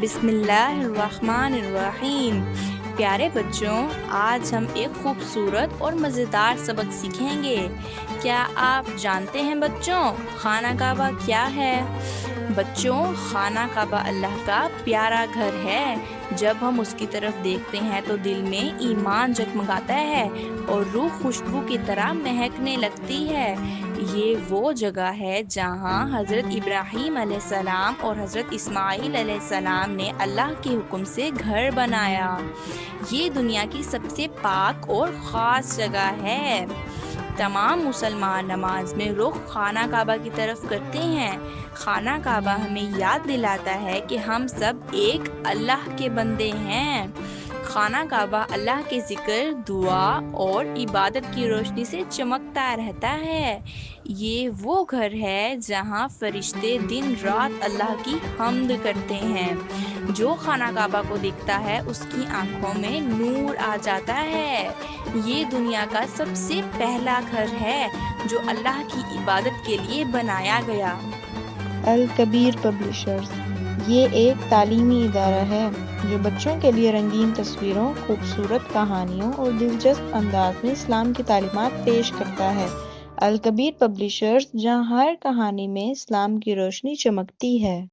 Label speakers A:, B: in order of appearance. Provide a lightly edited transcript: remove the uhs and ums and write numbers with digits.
A: بسم اللہ الرحمن الرحیم۔ پیارے بچوں، آج ہم ایک خوبصورت اور مزیدار سبق سیکھیں گے۔ کیا آپ جانتے ہیں بچوں، خانہ کعبہ کیا ہے؟ بچوں، خانہ کعبہ اللہ کا پیارا گھر ہے۔ جب ہم اس کی طرف دیکھتے ہیں تو دل میں ایمان جگمگاتا ہے اور روح خوشبو کی طرح مہکنے لگتی ہے۔ یہ وہ جگہ ہے جہاں حضرت ابراہیم علیہ السلام اور حضرت اسماعیل علیہ السلام نے اللہ کے حکم سے گھر بنایا۔ یہ دنیا کی سب سے پاک اور خاص جگہ ہے۔ تمام مسلمان نماز میں رخ خانہ کعبہ کی طرف کرتے ہیں۔ خانہ کعبہ ہمیں یاد دلاتا ہے کہ ہم سب ایک اللہ کے بندے ہیں۔ خانہ کعبہ اللہ کے ذکر، دعا اور عبادت کی روشنی سے چمکتا رہتا ہے۔ یہ وہ گھر ہے جہاں فرشتے دن رات اللہ کی حمد کرتے ہیں۔ جو خانہ کعبہ کو دیکھتا ہے اس کی آنکھوں میں نور آ جاتا ہے۔ یہ دنیا کا سب سے پہلا گھر ہے جو اللہ کی عبادت کے لیے بنایا گیا۔
B: الکبیر پبلشرز یہ ایک تعلیمی ادارہ ہے جو بچوں کے لیے رنگین تصویروں، خوبصورت کہانیوں اور دلچسپ انداز میں اسلام کی تعلیمات پیش کرتا ہے۔ الکبیر پبلشرز، جہاں ہر کہانی میں اسلام کی روشنی چمکتی ہے۔